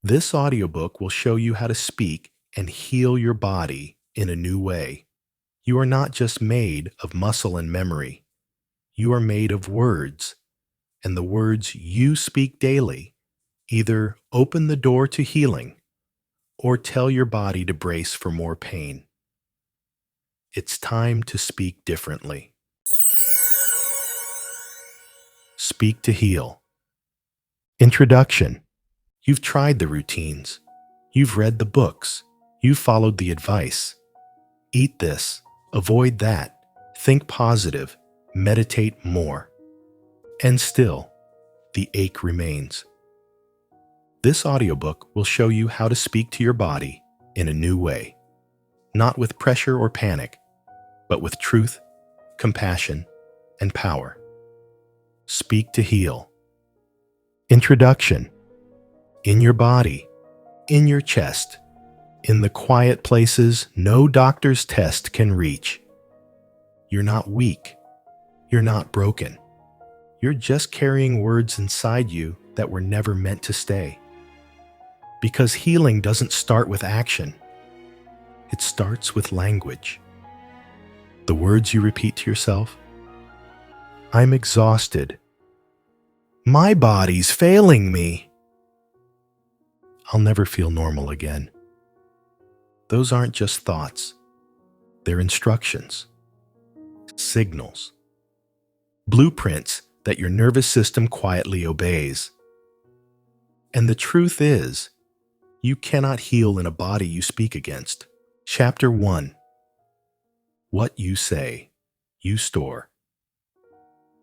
This audiobook will show you how to speak and heal your body in a new way. You are not just made of muscle and memory. You are made of words, and the words you speak daily either open the door to healing or tell your body to brace for more pain. It's time to speak differently. Speak to heal. Introduction. You've tried the routines. You've read the books. You've followed the advice. Eat this, avoid that, think positive, meditate more. And still, the ache remains. This audiobook will show you how to speak to your body in a new way, not with pressure or panic, but with truth, compassion, and power. Speak to heal. Introduction. In your body, in your chest, in the quiet places no doctor's test can reach. You're not weak. You're not broken. You're just carrying words inside you that were never meant to stay. Because healing doesn't start with action. It starts with language. The words you repeat to yourself. I'm exhausted. My body's failing me. I'll never feel normal again. Those aren't just thoughts. They're instructions, signals, blueprints that your nervous system quietly obeys. And the truth is, you cannot heal in a body you speak against. Chapter 1. What you say, you store.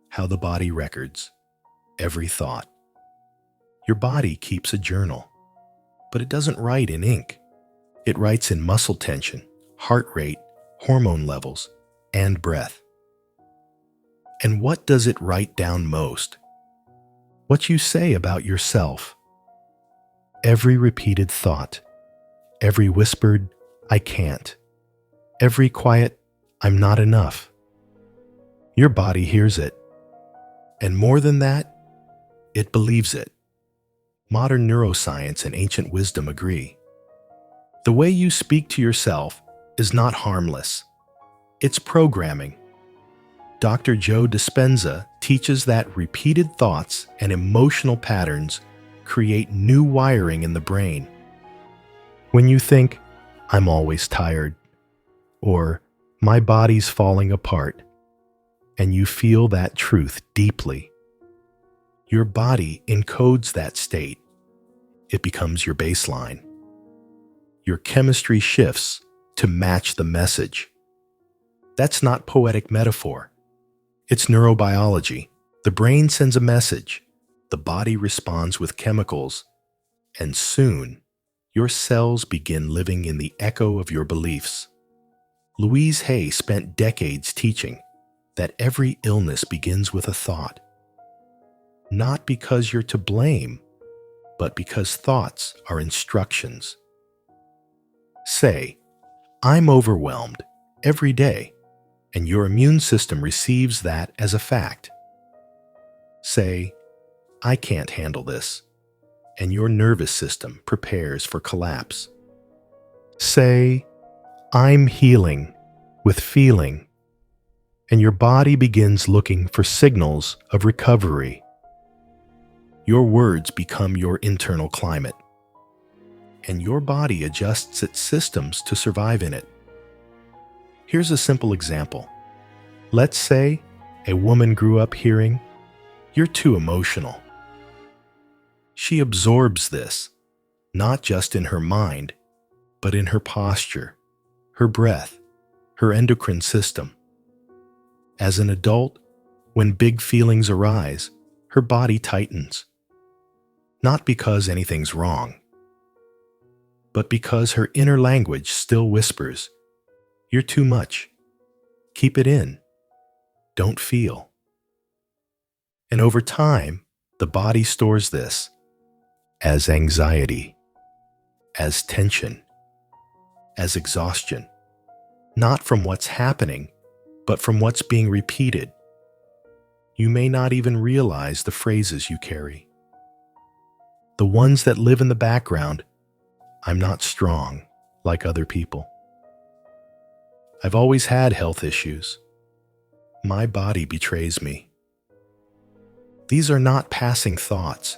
How the body records every thought. Your body keeps a journal, but it doesn't write in ink. It writes in muscle tension, heart rate, hormone levels, and breath. And what does it write down most? What you say about yourself. Every repeated thought, every whispered, I can't, every quiet, I'm not enough. Your body hears it. And more than that, it believes it. Modern neuroscience and ancient wisdom agree. The way you speak to yourself is not harmless. It's programming. Dr. Joe Dispenza teaches that repeated thoughts and emotional patterns create new wiring in the brain. When you think, I'm always tired, or my body's falling apart, and you feel that truth deeply, your body encodes that state. It becomes your baseline. Your chemistry shifts to match the message. That's not poetic metaphor. It's neurobiology. The brain sends a message. The body responds with chemicals. And soon, your cells begin living in the echo of your beliefs. Louise Hay spent decades teaching that every illness begins with a thought. Not because you're to blame, but because thoughts are instructions. Say, I'm overwhelmed every day, and your immune system receives that as a fact. Say, I can't handle this, and your nervous system prepares for collapse. Say, I'm healing with feeling, and your body begins looking for signals of recovery. Your words become your internal climate, and your body adjusts its systems to survive in it. Here's a simple example. Let's say a woman grew up hearing, "You're too emotional." She absorbs this, not just in her mind, but in her posture, her breath, her endocrine system. As an adult, when big feelings arise, her body tightens. Not because anything's wrong, but because her inner language still whispers, "You're too much. Keep it in. Don't feel." And over time, the body stores this as anxiety, as tension, as exhaustion, not from what's happening, but from what's being repeated. You may not even realize the phrases you carry. The ones that live in the background. I'm not strong like other people. I've always had health issues. My body betrays me. These are not passing thoughts.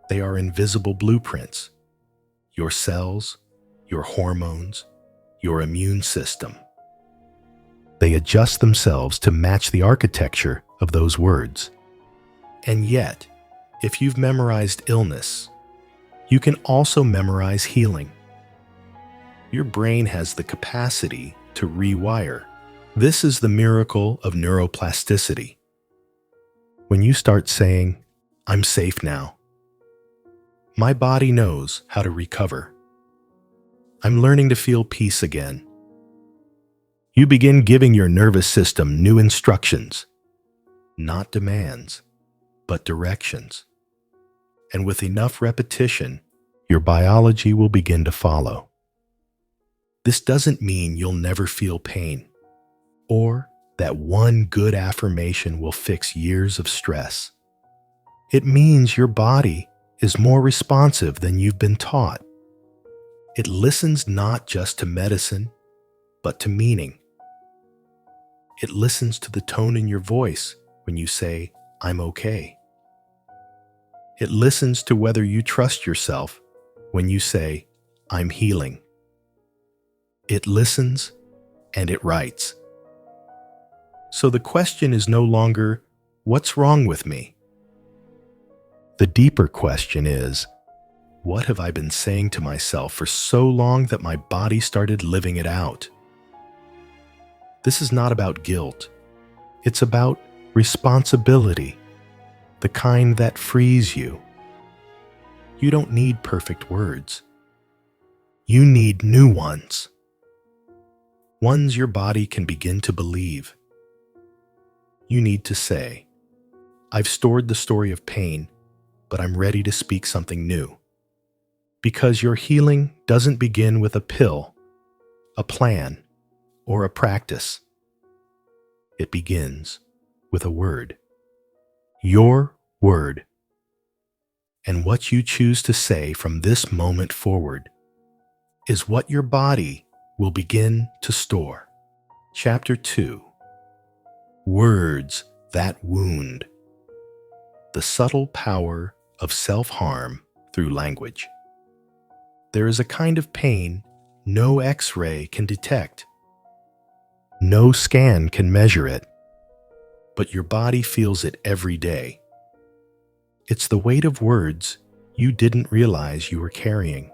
They are invisible blueprints. Your cells, your hormones, your immune system. They adjust themselves to match the architecture of those words. And yet, if you've memorized illness, you can also memorize healing. Your brain has the capacity to rewire. This is the miracle of neuroplasticity. When you start saying, "I'm safe now," my body knows how to recover. I'm learning to feel peace again. You begin giving your nervous system new instructions, not demands, but directions. And with enough repetition, your biology will begin to follow. This doesn't mean you'll never feel pain, or that one good affirmation will fix years of stress. It means your body is more responsive than you've been taught. It listens not just to medicine, but to meaning. It listens to the tone in your voice when you say, "I'm okay." It listens to whether you trust yourself when you say, "I'm healing." It listens and it writes. So the question is no longer, "What's wrong with me?" The deeper question is, what have I been saying to myself for so long that my body started living it out? This is not about guilt. It's about responsibility, the kind that frees you. You don't need perfect words. You need new ones. Ones your body can begin to believe. You need to say, "I've stored the story of pain, but I'm ready to speak something new." Because your healing doesn't begin with a pill, a plan, or a practice. It begins with a word. Your word. And what you choose to say from this moment forward is what your body will begin to store. Chapter 2. Words that wound. The subtle power of self-harm through language. There is a kind of pain no X-ray can detect. No scan can measure it, but your body feels it every day. It's the weight of words you didn't realize you were carrying,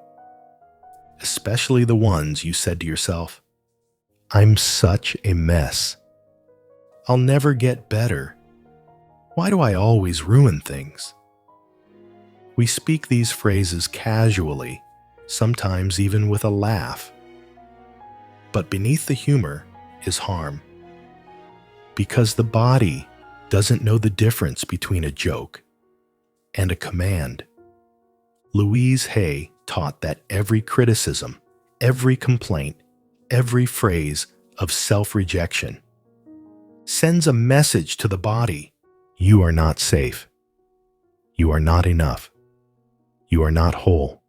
especially the ones you said to yourself, "I'm such a mess. I'll never get better. Why do I always ruin things?" We speak these phrases casually, sometimes even with a laugh. But beneath the humor is harm. Because the body doesn't know the difference between a joke and a command. Louise Hay taught that every criticism, every complaint, every phrase of self-rejection sends a message to the body. You are not safe. You are not enough. You are not whole.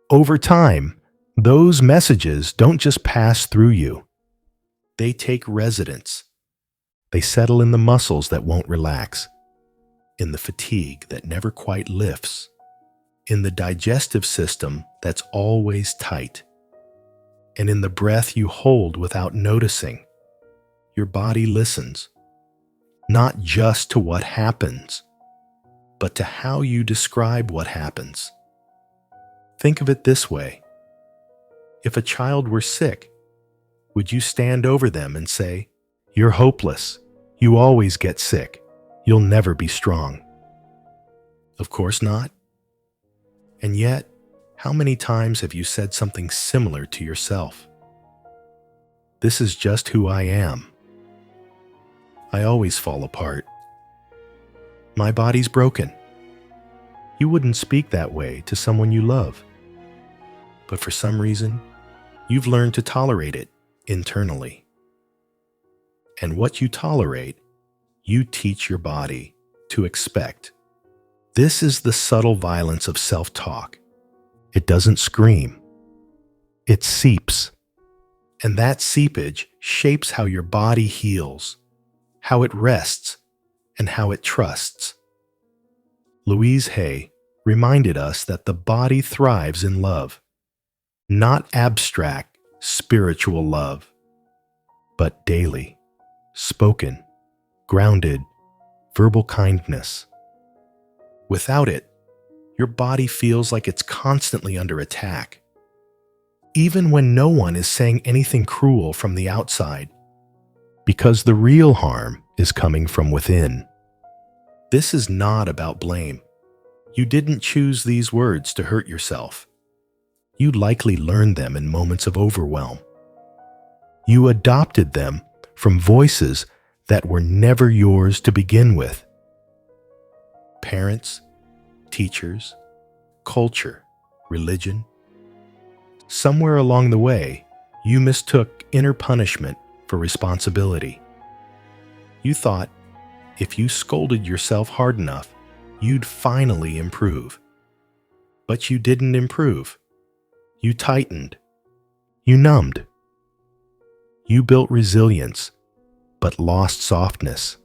Over time, those messages don't just pass through you. They take residence. They settle in the muscles that won't relax, in the fatigue that never quite lifts, in the digestive system that's always tight, and in the breath you hold without noticing. Your body listens, not just to what happens, but to how you describe what happens. Think of it this way. If a child were sick, would you stand over them and say, "You're hopeless. You always get sick. You'll never be strong"? Of course not. And yet, how many times have you said something similar to yourself? This is just who I am. I always fall apart. My body's broken. You wouldn't speak that way to someone you love. But for some reason, you've learned to tolerate it internally. And what you tolerate, you teach your body to expect. This is the subtle violence of self-talk. It doesn't scream. It seeps. And that seepage shapes how your body heals, how it rests, and how it trusts. Louise Hay reminded us that the body thrives in love, not abstract, spiritual love, but daily, spoken, grounded, verbal kindness. Without it, your body feels like it's constantly under attack. Even when no one is saying anything cruel from the outside, because the real harm is coming from within. This is not about blame. You didn't choose these words to hurt yourself. You likely learned them in moments of overwhelm. You adopted them from voices that were never yours to begin with. Parents, teachers, culture, religion. Somewhere along the way, you mistook inner punishment for responsibility. You thought if you scolded yourself hard enough, you'd finally improve. But you didn't improve. You tightened. You numbed. You built resilience, but lost softness.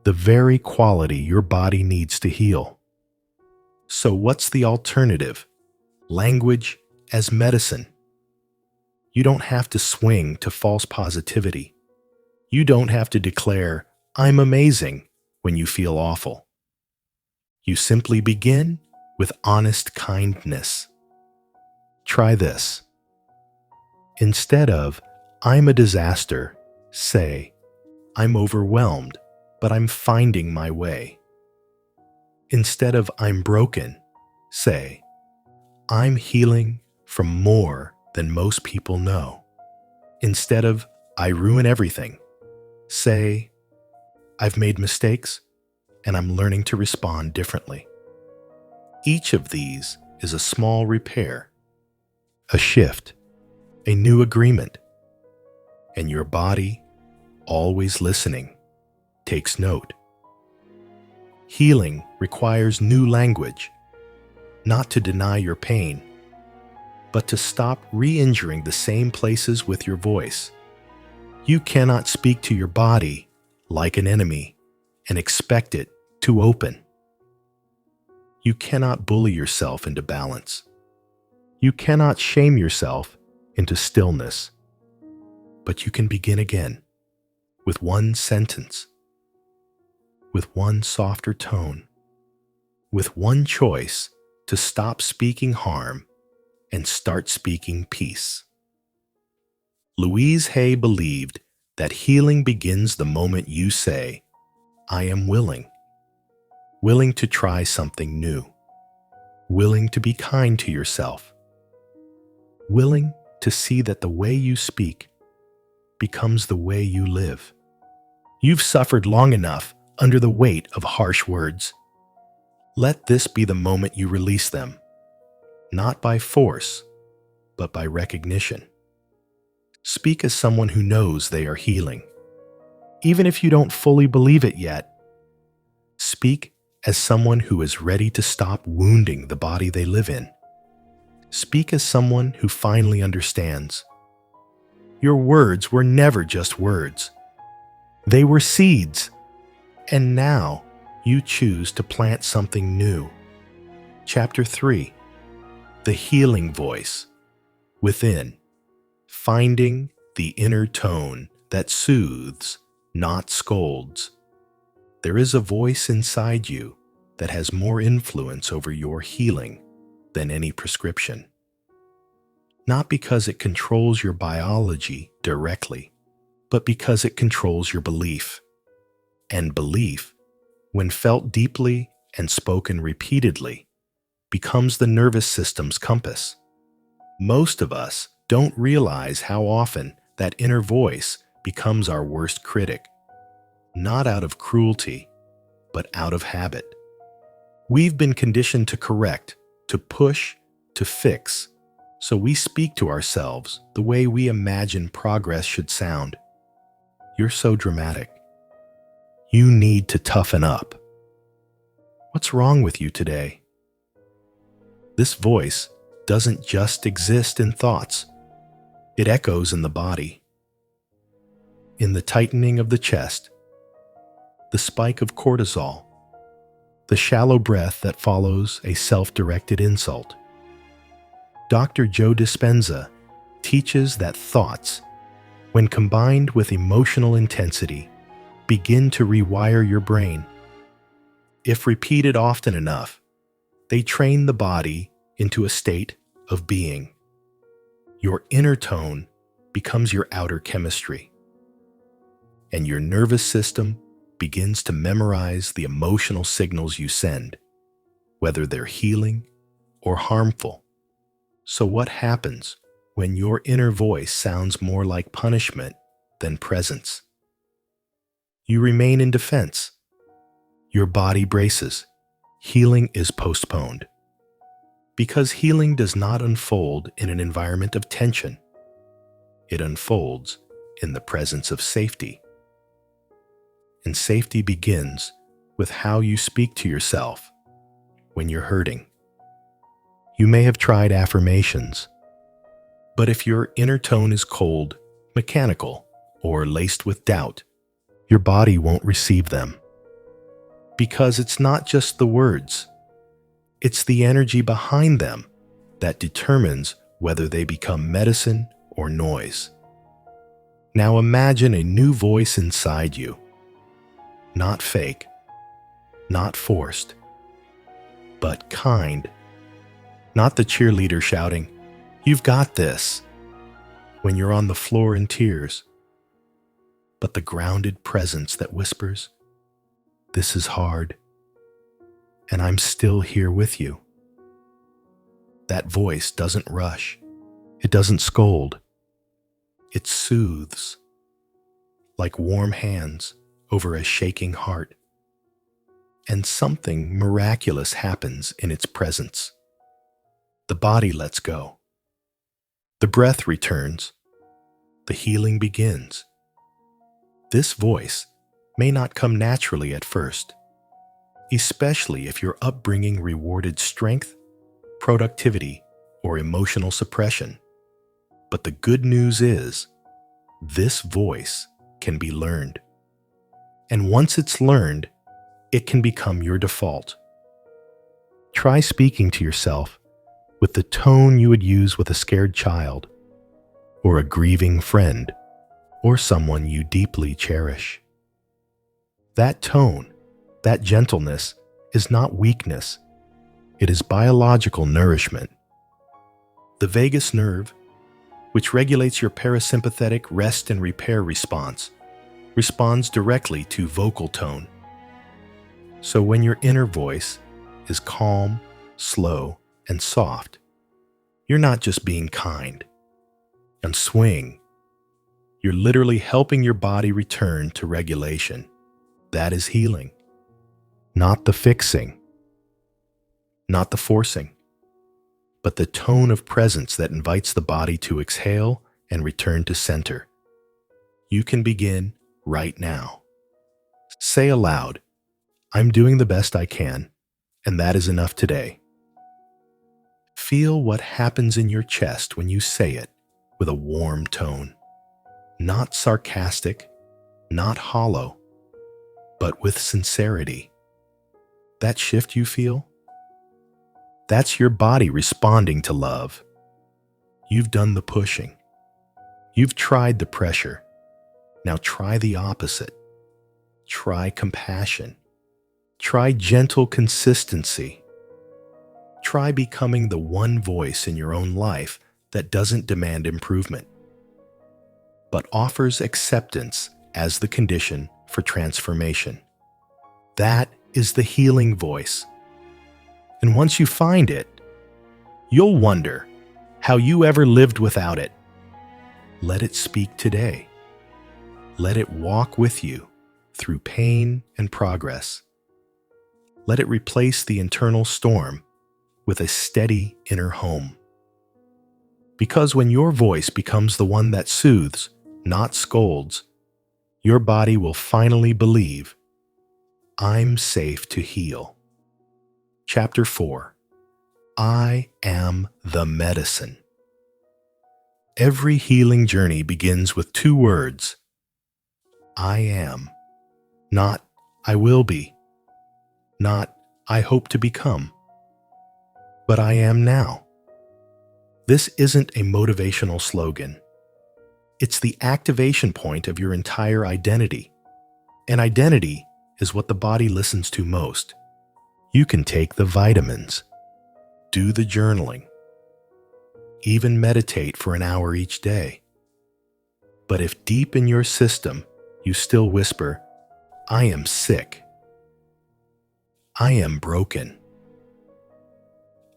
The very quality your body needs to heal. So what's the alternative? Language as medicine. You don't have to swing to false positivity. You don't have to declare, "I'm amazing," when you feel awful. You simply begin with honest kindness. Try this. Instead of, "I'm a disaster," say, "I'm overwhelmed, but I'm finding my way." Instead of, "I'm broken," say, "I'm healing from more than most people know." Instead of, "I ruin everything," say, "I've made mistakes and I'm learning to respond differently." Each of these is a small repair, a shift, a new agreement, and your body, always listening, takes note. Healing requires new language, not to deny your pain, but to stop re-injuring the same places with your voice. You cannot speak to your body like an enemy and expect it to open. You cannot bully yourself into balance. You cannot shame yourself into stillness. But you can begin again with one sentence, with one softer tone, with one choice to stop speaking harm and start speaking peace. Louise Hay believed that healing begins the moment you say, "I am willing." Willing to try something new. Willing to be kind to yourself. Willing to see that the way you speak becomes the way you live. You've suffered long enough under the weight of harsh words. Let this be the moment you release them, not by force, but by recognition. Speak as someone who knows they are healing. Even if you don't fully believe it yet, speak as someone who is ready to stop wounding the body they live in. Speak as someone who finally understands. Your words were never just words. They were seeds. And now you choose to plant something new. Chapter 3. The Healing Voice. Within. Finding the inner tone that soothes, not scolds. There is a voice inside you that has more influence over your healing than any prescription. Not because it controls your biology directly, but because it controls your belief. And belief, when felt deeply and spoken repeatedly, becomes the nervous system's compass. Most of us don't realize how often that inner voice becomes our worst critic, not out of cruelty, but out of habit. We've been conditioned to correct, to push, to fix, so we speak to ourselves the way we imagine progress should sound. "You're so dramatic. You need to toughen up." What's wrong with you today? This voice doesn't just exist in thoughts. It echoes in the body, in the tightening of the chest, the spike of cortisol, the shallow breath that follows a self-directed insult. Dr. Joe Dispenza teaches that thoughts, when combined with emotional intensity, begin to rewire your brain. If repeated often enough, they train the body into a state of being. Your inner tone becomes your outer chemistry, and your nervous system begins to memorize the emotional signals you send, whether they're healing or harmful. So what happens when your inner voice sounds more like punishment than presence? You remain in defense. Your body braces. Healing is postponed. Because healing does not unfold in an environment of tension. It unfolds in the presence of safety. And safety begins with how you speak to yourself when you're hurting. You may have tried affirmations, but if your inner tone is cold, mechanical, or laced with doubt, your body won't receive them. Because it's not just the words, it's the energy behind them that determines whether they become medicine or noise. Now imagine a new voice inside you. Not fake, not forced, but kind. Not the cheerleader shouting, "You've got this," when you're on the floor in tears, but the grounded presence that whispers, "This is hard, and I'm still here with you." That voice doesn't rush. It doesn't scold. It soothes, like warm hands over a shaking heart. And something miraculous happens in its presence. The body lets go. The breath returns. The healing begins. This voice may not come naturally at first, especially if your upbringing rewarded strength, productivity, or emotional suppression. But the good news is, this voice can be learned. And once it's learned, it can become your default. Try speaking to yourself with the tone you would use with a scared child, or a grieving friend, or someone you deeply cherish. That tone, that gentleness, is not weakness. It is biological nourishment. The vagus nerve, which regulates your parasympathetic rest and repair response, responds directly to vocal tone. So when your inner voice is calm, slow, and soft, you're not just being kind and swing. You're literally helping your body return to regulation. That is healing. Not the fixing, not the forcing, but the tone of presence that invites the body to exhale and return to center. You can begin right now. Say aloud, "I'm doing the best I can, and that is enough today." Feel what happens in your chest when you say it with a warm tone. Not sarcastic, not hollow, but with sincerity. That shift you feel? That's your body responding to love. You've done the pushing. You've tried the pressure. Now try the opposite. Try compassion. Try gentle consistency. Try becoming the one voice in your own life that doesn't demand improvement, but offers acceptance as the condition for transformation. That is the healing voice. And once you find it, you'll wonder how you ever lived without it. Let it speak today. Let it walk with you through pain and progress. Let it replace the internal storm with a steady inner home. Because when your voice becomes the one that soothes, not scolds, your body will finally believe, "I'm safe to heal." Chapter 4. I am the medicine. Every healing journey begins with two words. I am. Not I will be. Not I hope to become. But I am now. This isn't a motivational slogan. It's the activation point of your entire identity. And identity is what the body listens to most. You can take the vitamins, do the journaling, even meditate for an hour each day. But if deep in your system you still whisper, I am sick, I am broken,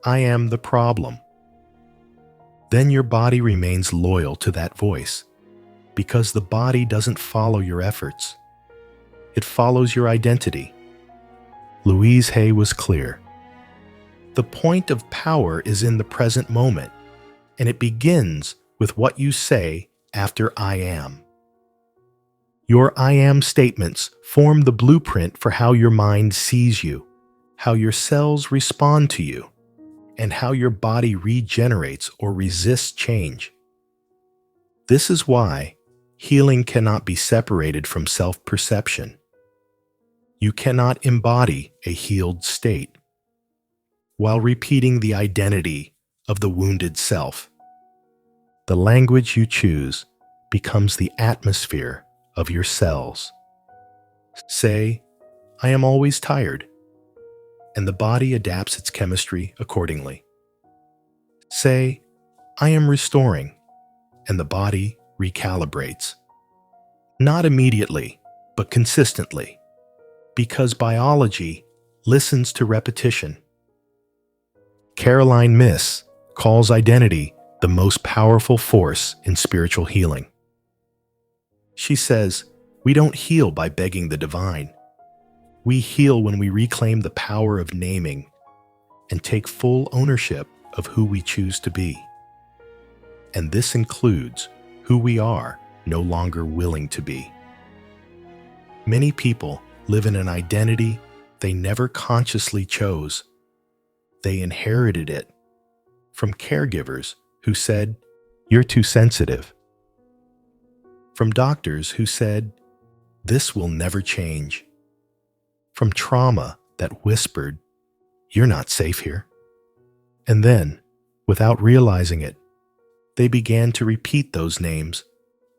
I am the problem, then your body remains loyal to that voice, because the body doesn't follow your efforts. It follows your identity. Louise Hay was clear. The point of power is in the present moment, and it begins with what you say after I am. Your I am statements form the blueprint for how your mind sees you, how your cells respond to you, and how your body regenerates or resists change. This is why healing cannot be separated from self-perception. You cannot embody a healed state while repeating the identity of the wounded self. The language you choose becomes the atmosphere of your cells. Say, I am always tired, and the body adapts its chemistry accordingly. Say, I am restoring, and the body recalibrates. Not immediately, but consistently, because biology listens to repetition. Caroline Myss calls identity the most powerful force in spiritual healing. She says, we don't heal by begging the divine. We heal when we reclaim the power of naming and take full ownership of who we choose to be. And this includes who we are no longer willing to be. Many people live in an identity they never consciously chose. They inherited it from caregivers who said, you're too sensitive. From doctors who said, this will never change. From trauma that whispered, you're not safe here. And then, without realizing it, they began to repeat those names.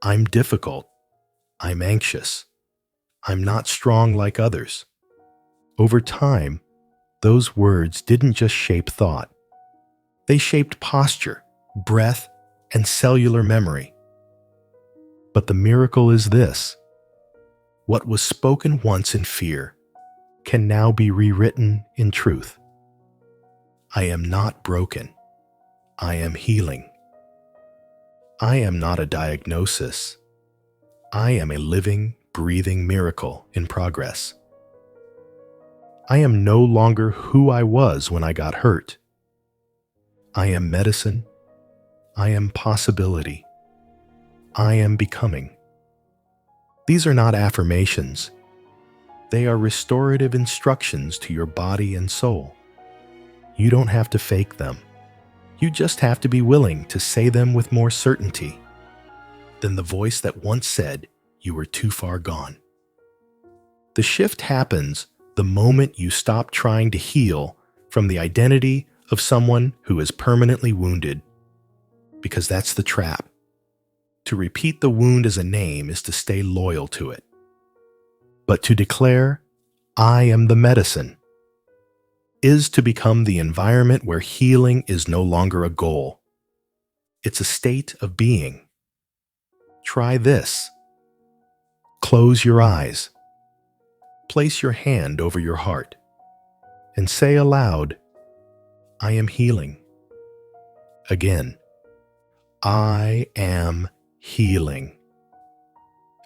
I'm difficult. I'm anxious. I'm not strong like others. Over time, those words didn't just shape thought. They shaped posture, breath, and cellular memory. But the miracle is this. What was spoken once in fear can now be rewritten in truth. I am not broken. I am healing. I am not a diagnosis. I am a living, breathing miracle in progress. I am no longer who I was when I got hurt. I am medicine. I am possibility. I am becoming. These are not affirmations. They are restorative instructions to your body and soul. You don't have to fake them. You just have to be willing to say them with more certainty than the voice that once said you were too far gone. The shift happens the moment you stop trying to heal from the identity of someone who is permanently wounded, because that's the trap. To repeat the wound as a name is to stay loyal to it. But to declare, I am the medicine, is to become the environment where healing is no longer a goal. It's a state of being. Try this. Close your eyes. Place your hand over your heart and say aloud, I am healing. Again, I am healing.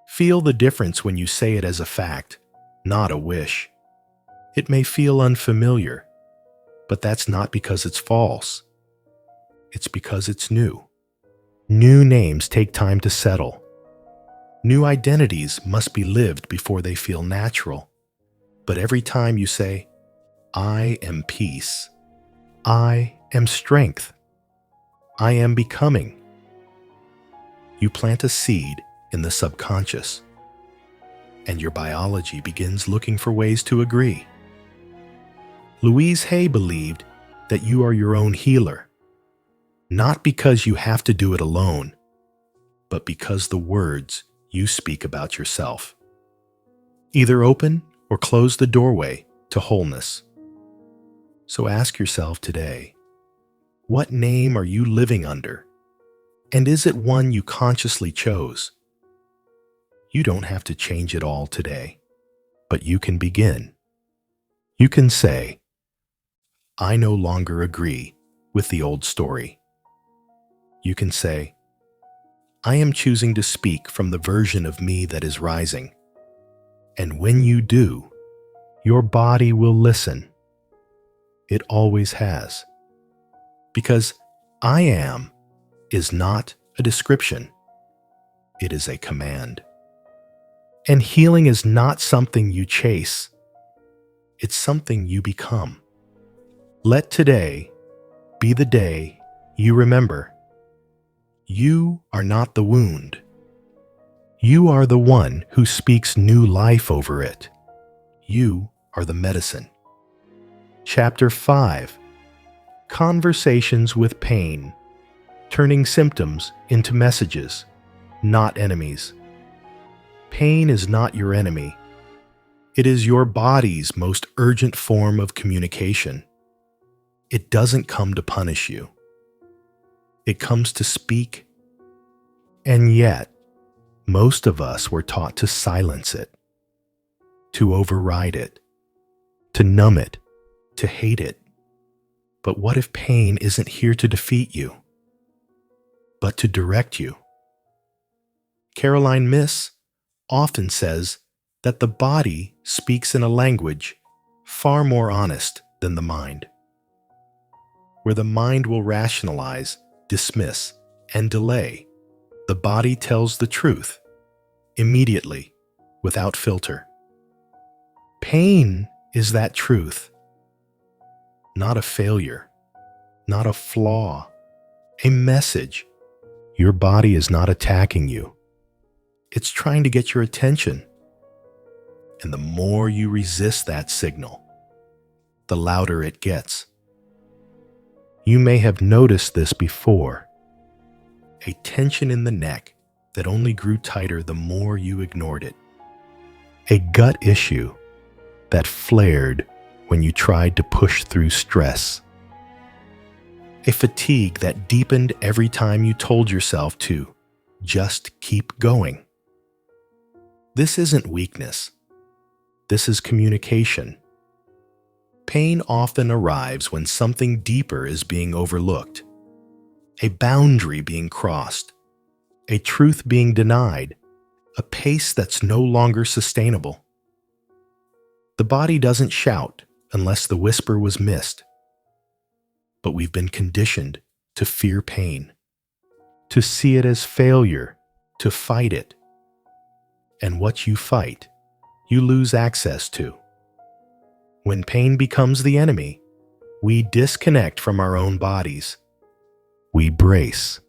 Feel the difference when you say it as a fact, not a wish. It may feel unfamiliar, but that's not because it's false. It's because it's new. New names take time to settle. New identities must be lived before they feel natural. But every time you say, I am peace. I am strength. I am becoming. You plant a seed in the subconscious, and your biology begins looking for ways to agree. Louise Hay believed that you are your own healer, not because you have to do it alone, but because the words you speak about yourself either open or close the doorway to wholeness. So ask yourself today, what name are you living under? And is it one you consciously chose? You don't have to change it all today, but you can begin. You can say, I no longer agree with the old story. You can say, I am choosing to speak from the version of me that is rising. And when you do, your body will listen. It always has. Because I am is not a description. It is a command. And healing is not something you chase. It's something you become. Let today be the day you remember. You are not the wound. You are the one who speaks new life over it. You are the medicine. Chapter 5. Conversations with pain. Turning symptoms into messages, not enemies. Pain is not your enemy. It is your body's most urgent form of communication. It doesn't come to punish you. It comes to speak. And yet, most of us were taught to silence it, to override it, to numb it, to hate it. But what if pain isn't here to defeat you, but to direct you? Caroline Myss often says that the body speaks in a language far more honest than the mind. Where the mind will rationalize, dismiss, and delay, the body tells the truth, immediately, without filter. Pain is that truth. Not a failure, not a flaw, a message. Your body is not attacking you. It's trying to get your attention. And the more you resist that signal, the louder it gets. You may have noticed this before. A tension in the neck that only grew tighter the more you ignored it. A gut issue that flared when you tried to push through stress. A fatigue that deepened every time you told yourself to just keep going. This isn't weakness. This is communication. Pain often arrives when something deeper is being overlooked, a boundary being crossed, a truth being denied, a pace that's no longer sustainable. The body doesn't shout unless the whisper was missed. But we've been conditioned to fear pain, to see it as failure, to fight it. And what you fight, you lose access to. When pain becomes the enemy, we disconnect from our own bodies. We brace.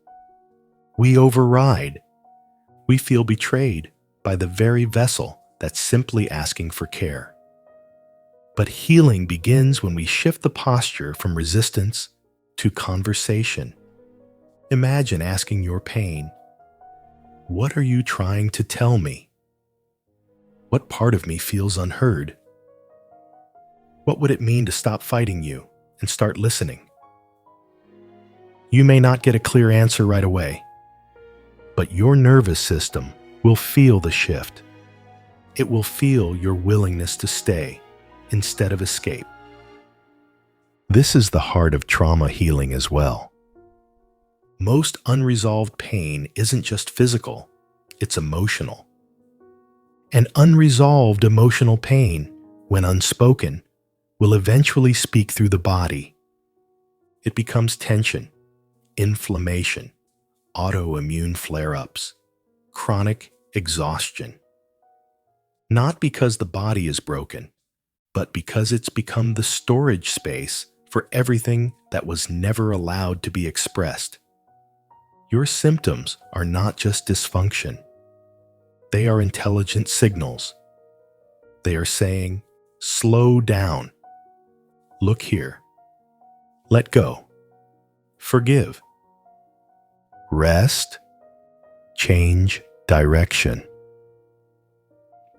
We override. We feel betrayed by the very vessel that's simply asking for care. But healing begins when we shift the posture from resistance to conversation. Imagine asking your pain, what are you trying to tell me? What part of me feels unheard? What would it mean to stop fighting you and start listening? You may not get a clear answer right away, but your nervous system will feel the shift. It will feel your willingness to stay instead of escape. This is the heart of trauma healing as well. Most unresolved pain isn't just physical, it's emotional. And unresolved emotional pain, when unspoken, will eventually speak through the body. It becomes tension, inflammation, autoimmune flare-ups, chronic exhaustion. Not because the body is broken, but because it's become the storage space for everything that was never allowed to be expressed. Your symptoms are not just dysfunction. They are intelligent signals. They are saying, slow down. Look here. Let go. Forgive. Rest. Change direction.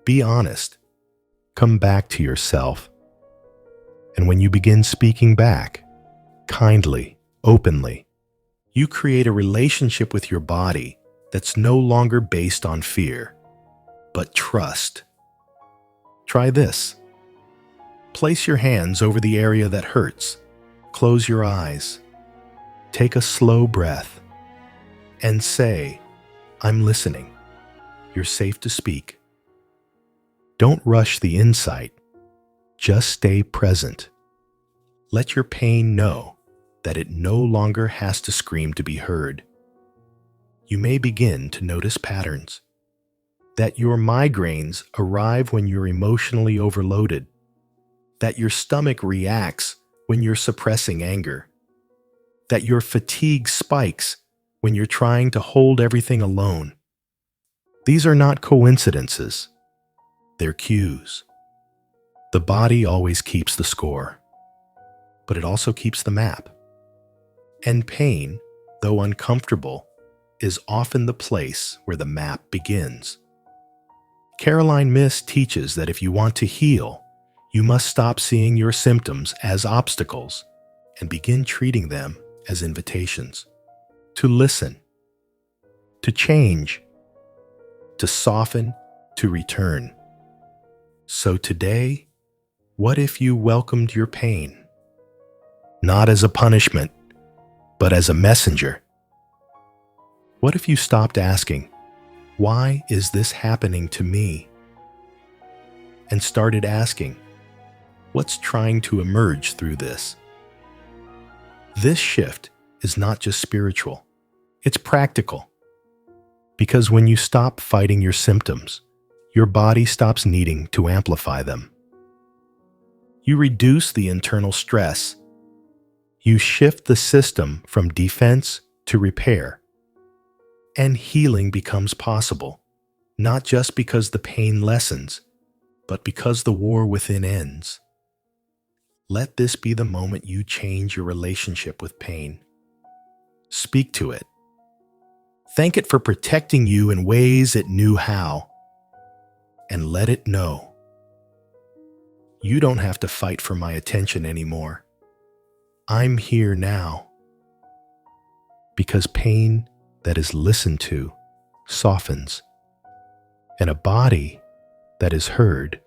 Be honest. Come back to yourself. And when you begin speaking back, kindly, openly, you create a relationship with your body that's no longer based on fear, but trust. Try this. Place your hands over the area that hurts. Close your eyes. Take a slow breath and say, I'm listening. You're safe to speak. Don't rush the insight. Just stay present. Let your pain know that it no longer has to scream to be heard. You may begin to notice patterns. That your migraines arrive when you're emotionally overloaded. That your stomach reacts when you're suppressing anger. That your fatigue spikes when you're trying to hold everything alone. These are not coincidences. They're cues. The body always keeps the score, but it also keeps the map. And pain, though uncomfortable, is often the place where the map begins. Caroline Myss teaches that if you want to heal, you must stop seeing your symptoms as obstacles and begin treating them as invitations. To listen, to change, to soften, to return. So today, what if you welcomed your pain? Not as a punishment, but as a messenger. What if you stopped asking, why is this happening to me? And started asking, what's trying to emerge through this? This shift is not just spiritual, it's practical. Because when you stop fighting your symptoms, your body stops needing to amplify them. You reduce the internal stress. You shift the system from defense to repair. And healing becomes possible, not just because the pain lessens, but because the war within ends. Let this be the moment you change your relationship with pain. Speak to it. Thank it for protecting you in ways it knew how. And let it know. You don't have to fight for my attention anymore. I'm here now. Because pain that is listened to softens, and a body that is heard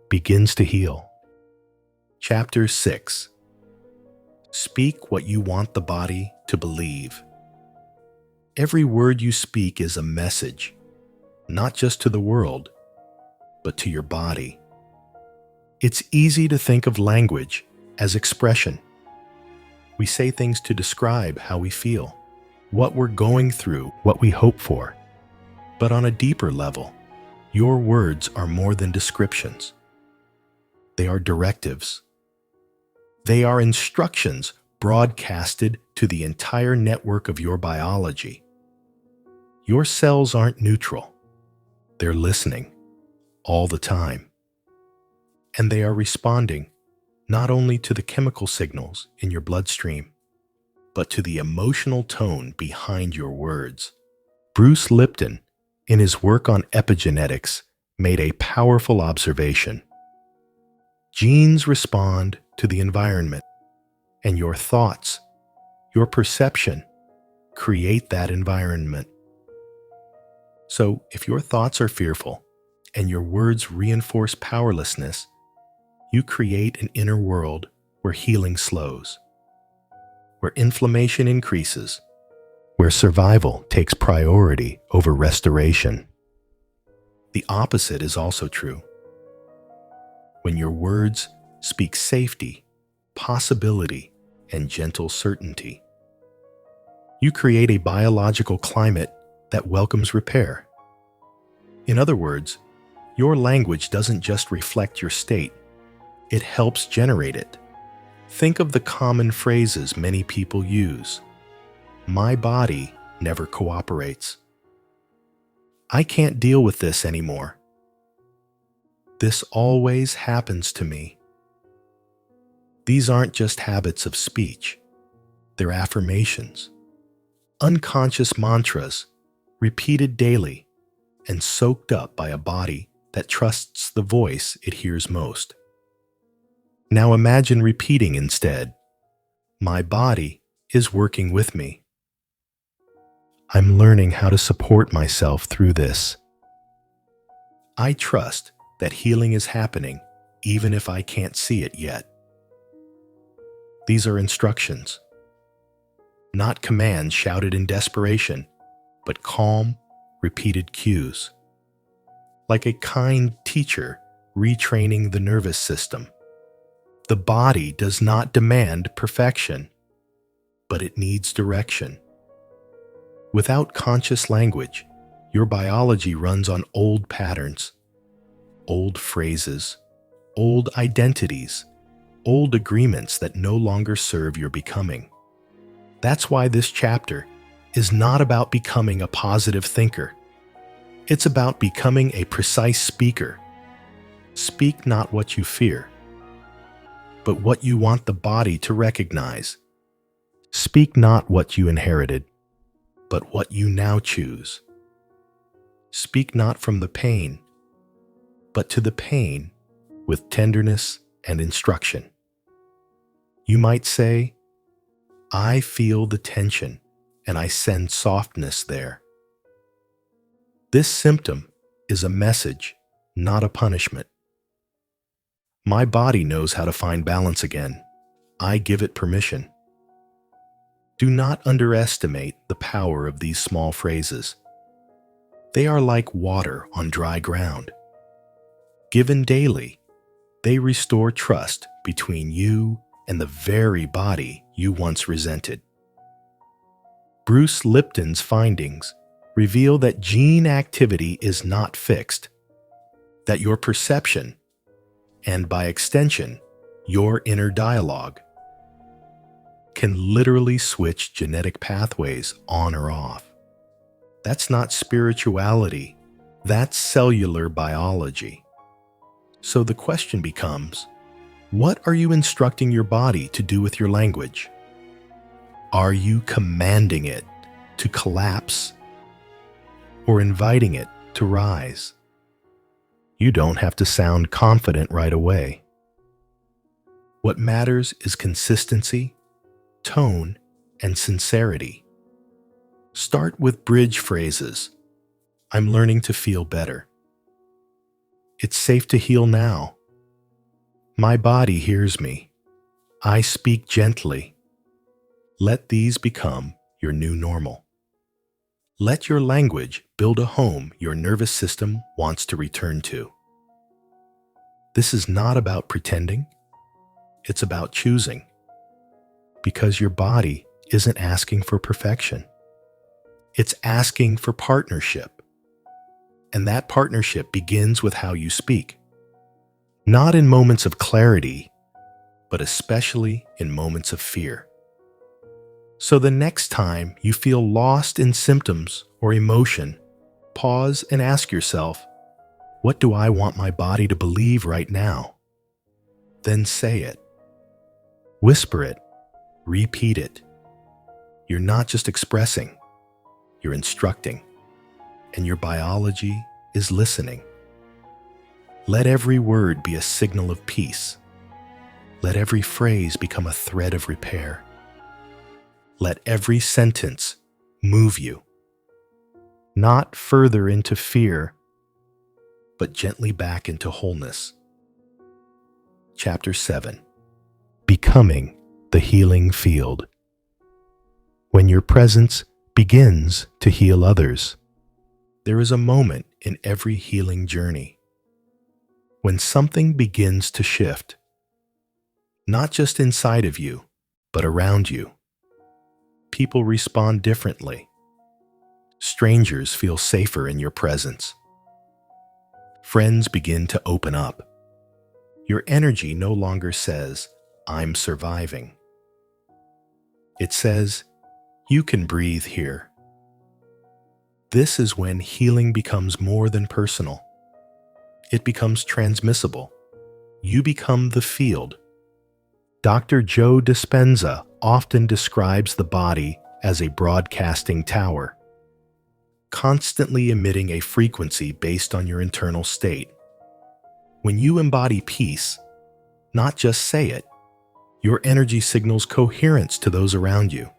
begins to heal. Chapter 6. Speak what you want the body to believe. Every word you speak is a message, not just to the world, but to your body. It's easy to think of language as expression. We say things to describe how we feel, what we're going through, what we hope for. But on a deeper level, your words are more than descriptions. They are directives. They are instructions broadcasted to the entire network of your biology. Your cells aren't neutral. They're listening all the time. And they are responding not only to the chemical signals in your bloodstream, but to the emotional tone behind your words. Bruce Lipton, in his work on epigenetics, made a powerful observation. Genes respond to the environment, and your thoughts, your perception, create that environment. So, if your thoughts are fearful and your words reinforce powerlessness, you create an inner world where healing slows, where inflammation increases, where survival takes priority over restoration. The opposite is also true. When your words speak safety, possibility, and gentle certainty, you create a biological climate that welcomes repair. In other words, your language doesn't just reflect your state, it helps generate it. Think of the common phrases many people use. My body never cooperates. I can't deal with this anymore. This always happens to me. These aren't just habits of speech. They're affirmations, unconscious mantras, repeated daily and soaked up by a body that trusts the voice it hears most. Now imagine repeating instead, my body is working with me. I'm learning how to support myself through this. I trust that healing is happening even if I can't see it yet. These are instructions, not commands shouted in desperation, but calm, repeated cues. Like a kind teacher retraining the nervous system. The body does not demand perfection, but it needs direction. Without conscious language, your biology runs on old patterns, old phrases, old identities, old agreements that no longer serve your becoming. That's why this chapter is not about becoming a positive thinker. It's about becoming a precise speaker. Speak not what you fear, but what you want the body to recognize. Speak not what you inherited, but what you now choose. Speak not from the pain, but to the pain with tenderness and instruction. You might say, I feel the tension and I send softness there. This symptom is a message, not a punishment. My body knows how to find balance again. I give it permission. Do not underestimate the power of these small phrases. They are like water on dry ground. Given daily, they restore trust between you and the very body you once resented. Bruce Lipton's findings reveal that gene activity is not fixed, that your perception, and by extension, your inner dialogue, can literally switch genetic pathways on or off. That's not spirituality, that's cellular biology. So the question becomes, what are you instructing your body to do with your language? Are you commanding it to collapse or inviting it to rise? You don't have to sound confident right away. What matters is consistency, tone, and sincerity. Start with bridge phrases. I'm learning to feel better. It's safe to heal now. My body hears me. I speak gently. Let these become your new normal. Let your language build a home your nervous system wants to return to. This is not about pretending. It's about choosing. Because your body isn't asking for perfection. It's asking for partnership. And that partnership begins with how you speak. Not in moments of clarity, but especially in moments of fear. So the next time you feel lost in symptoms or emotion, pause and ask yourself, what do I want my body to believe right now? Then say it. Whisper it. Repeat it. You're not just expressing, you're instructing, and your biology is listening. Let every word be a signal of peace. Let every phrase become a thread of repair. Let every sentence move you, not further into fear, but gently back into wholeness. Chapter 7. Becoming the healing field. When your presence begins to heal others, there is a moment in every healing journey when something begins to shift, not just inside of you, but around you. People respond differently. Strangers feel safer in your presence. Friends begin to open up. Your energy no longer says, "I'm surviving." It says, "You can breathe here." This is when healing becomes more than personal. It becomes transmissible. You become the field. Dr. Joe Dispenza often describes the body as a broadcasting tower, constantly emitting a frequency based on your internal state. When you embody peace, not just say it, your energy signals coherence to those around you.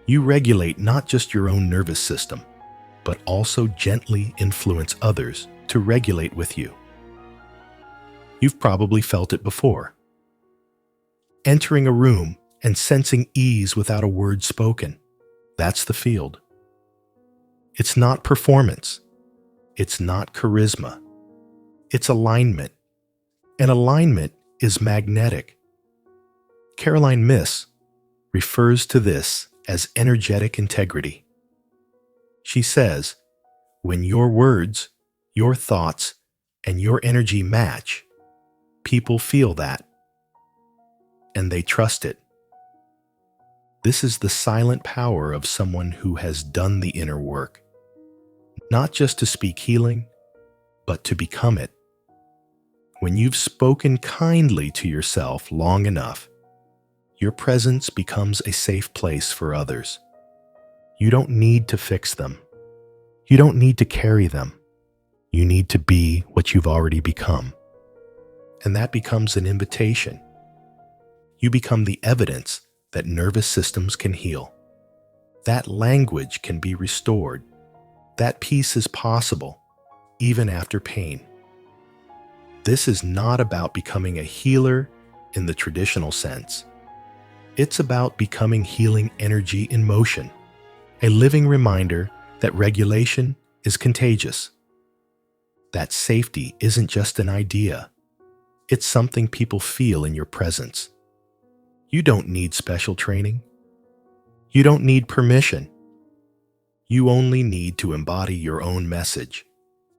You regulate not just your own nervous system, but also gently influence others to regulate with you. You've probably felt it before. Entering a room and sensing ease without a word spoken. That's the field. It's not performance. It's not charisma. It's alignment. And alignment is magnetic. Caroline Myss refers to this as energetic integrity. She says, when your words, your thoughts, and your energy match, people feel that, and they trust it. This is the silent power of someone who has done the inner work, not just to speak healing, but to become it. When you've spoken kindly to yourself long enough, your presence becomes a safe place for others. You don't need to fix them. You don't need to carry them. You need to be what you've already become. And that becomes an invitation. You become the evidence that nervous systems can heal. That language can be restored. That peace is possible, even after pain. This is not about becoming a healer in the traditional sense. It's about becoming healing energy in motion, a living reminder that regulation is contagious. That safety isn't just an idea. It's something people feel in your presence. You don't need special training. You don't need permission. You only need to embody your own message.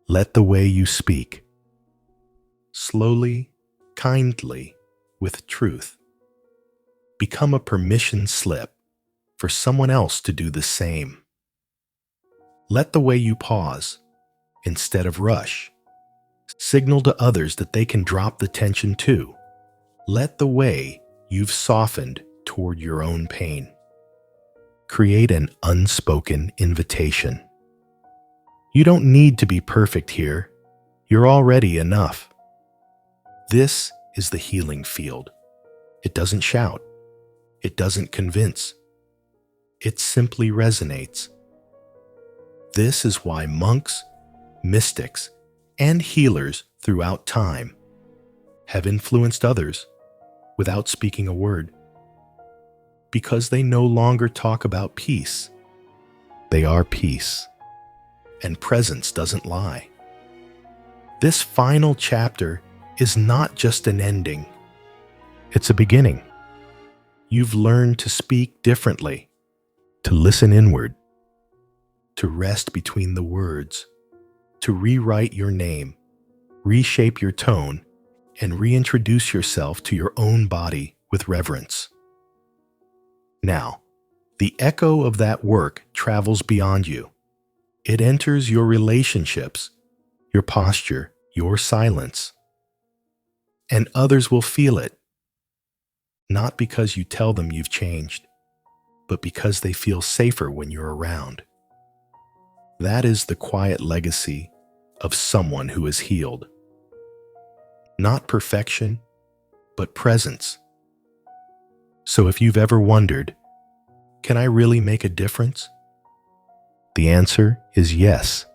Let the way you speak. Slowly, kindly, with truth. Become a permission slip for someone else to do the same. Let the way you pause, instead of rush. Signal to others that they can drop the tension too. Let the way you've softened toward your own pain. Create an unspoken invitation. You don't need to be perfect here. You're already enough. This is the healing field. It doesn't shout. It doesn't convince. It simply resonates. This is why monks, mystics, and healers throughout time have influenced others without speaking a word. Because they no longer talk about peace. They are peace. And presence doesn't lie. This final chapter is not just an ending. It's a beginning. You've learned to speak differently, to listen inward, to rest between the words, to rewrite your name, reshape your tone, and reintroduce yourself to your own body with reverence. Now, the echo of that work travels beyond you. It enters your relationships, your posture, your silence. And others will feel it, not because you tell them you've changed, but because they feel safer when you're around. That is the quiet legacy of someone who is healed. Not perfection, but presence. So if you've ever wondered, can I really make a difference? The answer is yes.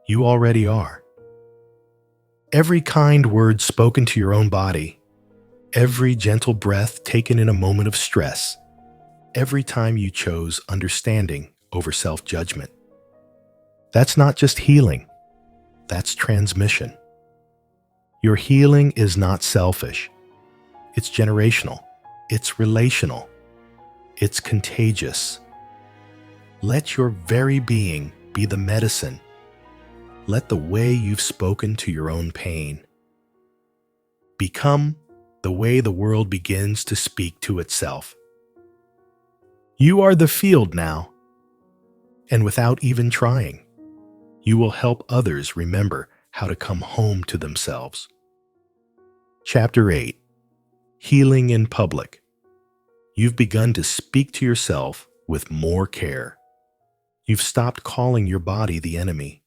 You already are. Every kind word spoken to your own body, every gentle breath taken in a moment of stress, every time you chose understanding over self-judgment. That's not just healing, that's transmission. Your healing is not selfish. It's generational. It's relational. It's contagious. Let your very being be the medicine. Let the way you've spoken to your own pain Become the way the world begins to speak to itself. You are the field now, and without even trying, you will help others remember how to come home to themselves. Chapter 8. Healing in Public. You've begun to speak to yourself with more care. You've stopped calling your body the enemy.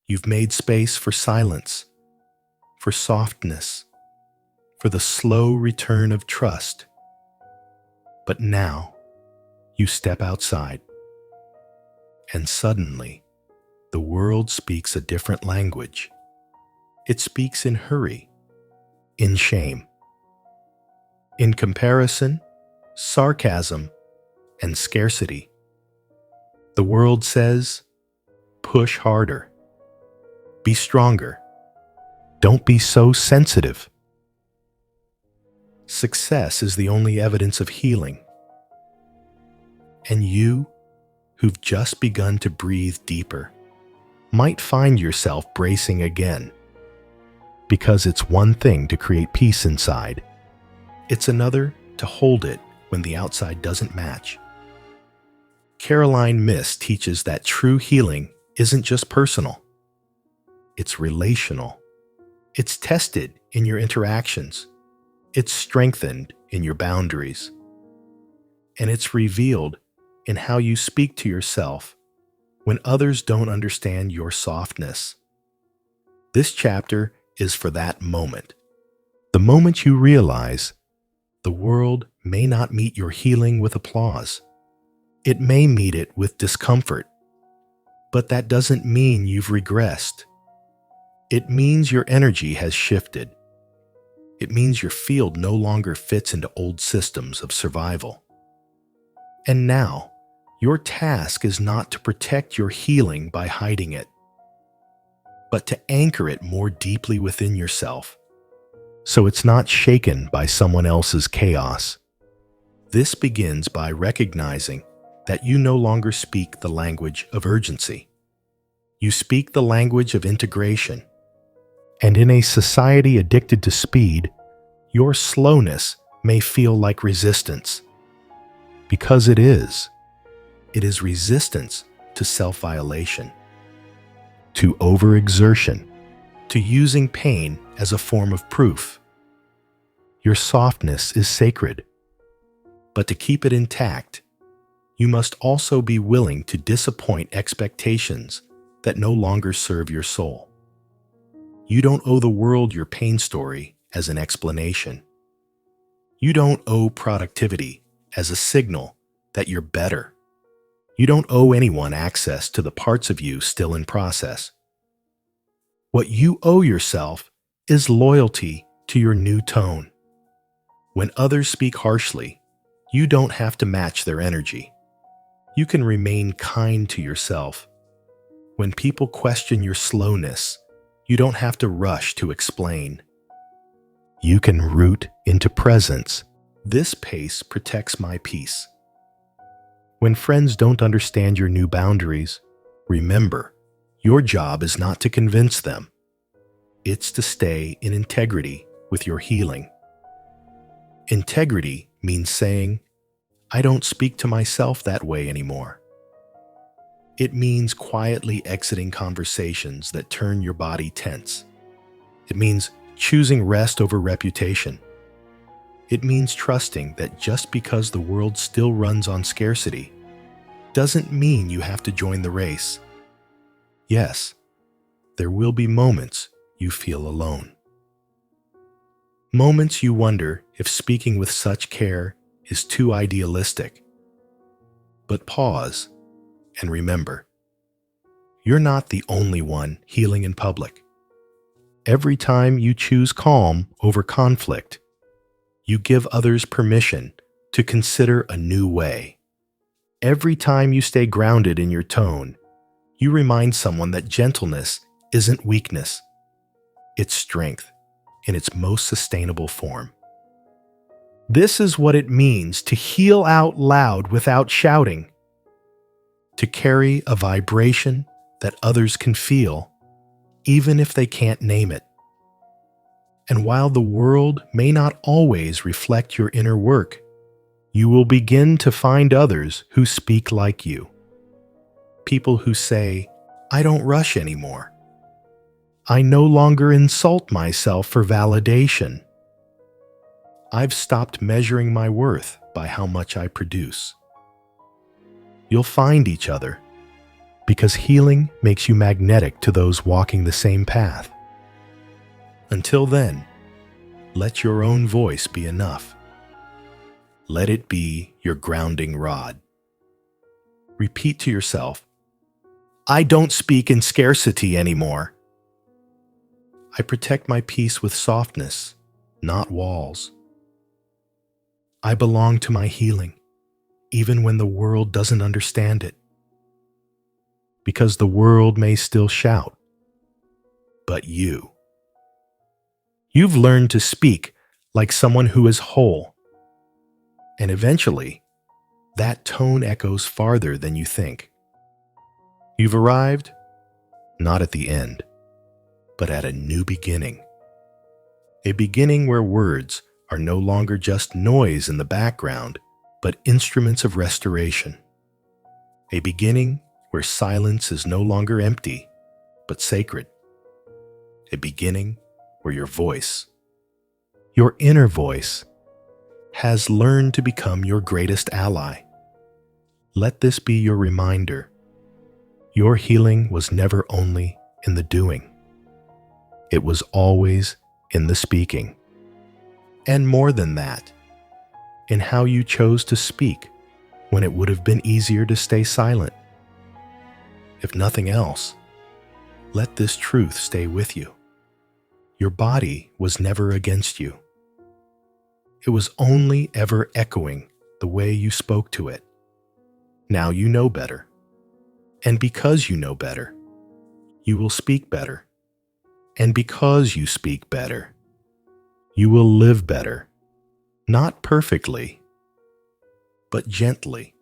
You've made space for silence, for softness, for the slow return of trust. But now, you step outside, and suddenly, the world speaks a different language. It speaks in hurry, in shame, in comparison, sarcasm, and scarcity. The world says, push harder, be stronger, don't be so sensitive. Success is the only evidence of healing. And you, who've just begun to breathe deeper, might find yourself bracing again. Because it's one thing to create peace inside. It's another to hold it when the outside doesn't match. Caroline Myss teaches that true healing isn't just personal. It's relational. It's tested in your interactions. It's strengthened in your boundaries. And it's revealed in how you speak to yourself when others don't understand your softness. This chapter is for that moment. The moment you realize the world may not meet your healing with applause. It may meet it with discomfort. But that doesn't mean you've regressed. It means your energy has shifted. It means your field no longer fits into old systems of survival. And now, your task is not to protect your healing by hiding it, but to anchor it more deeply within yourself, so it's not shaken by someone else's chaos. This begins by recognizing that you no longer speak the language of urgency. You speak the language of integration. And in a society addicted to speed, your slowness may feel like resistance. Because it is. It is resistance to self-violation, to overexertion, to using pain as a form of proof. Your softness is sacred. But to keep it intact, you must also be willing to disappoint expectations that no longer serve your soul. You don't owe the world your pain story as an explanation. You don't owe productivity as a signal that you're better. You don't owe anyone access to the parts of you still in process. What you owe yourself is loyalty to your new tone. When others speak harshly, you don't have to match their energy. You can remain kind to yourself. When people question your slowness, you don't have to rush to explain. You can root into presence. This pace protects my peace. When friends don't understand your new boundaries, remember, your job is not to convince them. It's to stay in integrity with your healing. Integrity means saying, I don't speak to myself that way anymore. It means quietly exiting conversations that turn your body tense. It means choosing rest over reputation. It means trusting that just because the world still runs on scarcity doesn't mean you have to join the race. Yes, there will be moments you feel alone. Moments you wonder if speaking with such care is too idealistic. But pause and remember, you're not the only one healing in public. Every time you choose calm over conflict, you give others permission to consider a new way. Every time you stay grounded in your tone, you remind someone that gentleness isn't weakness. It's strength in its most sustainable form. This is what it means to heal out loud without shouting, to carry a vibration that others can feel, even if they can't name it. And while the world may not always reflect your inner work, you will begin to find others who speak like you. People who say, "I don't rush anymore. I no longer insult myself for validation. I've stopped measuring my worth by how much I produce." You'll find each other because healing makes you magnetic to those walking the same path. Until then, let your own voice be enough. Let it be your grounding rod. Repeat to yourself, "I don't speak in scarcity anymore. I protect my peace with softness, not walls. I belong to my healing, even when the world doesn't understand it. Because the world may still shout, but you've learned to speak like someone who is whole. And eventually, that tone echoes farther than you think. You've arrived, not at the end, but at a new beginning. A beginning where words are no longer just noise in the background, but instruments of restoration. A beginning where silence is no longer empty, but sacred. A beginning where your voice, your inner voice, has learned to become your greatest ally. Let this be your reminder. Your healing was never only in the doing. It was always in the speaking. And more than that, in how you chose to speak when it would have been easier to stay silent. If nothing else, let this truth stay with you. Your body was never against you. It was only ever echoing the way you spoke to it. Now you know better. And because you know better, you will speak better. And because you speak better, you will live better. Not perfectly, but gently.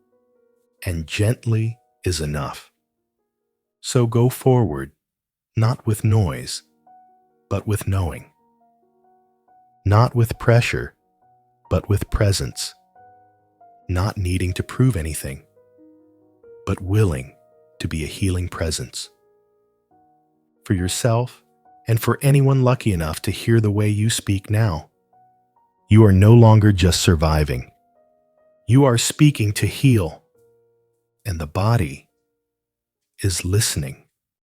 And gently is enough. So go forward, not with noise, but with knowing. Not with pressure, but with presence. Not needing to prove anything, but willing to be a healing presence. For yourself and for anyone lucky enough to hear the way you speak now, you are no longer just surviving. You are speaking to heal, and the body is listening.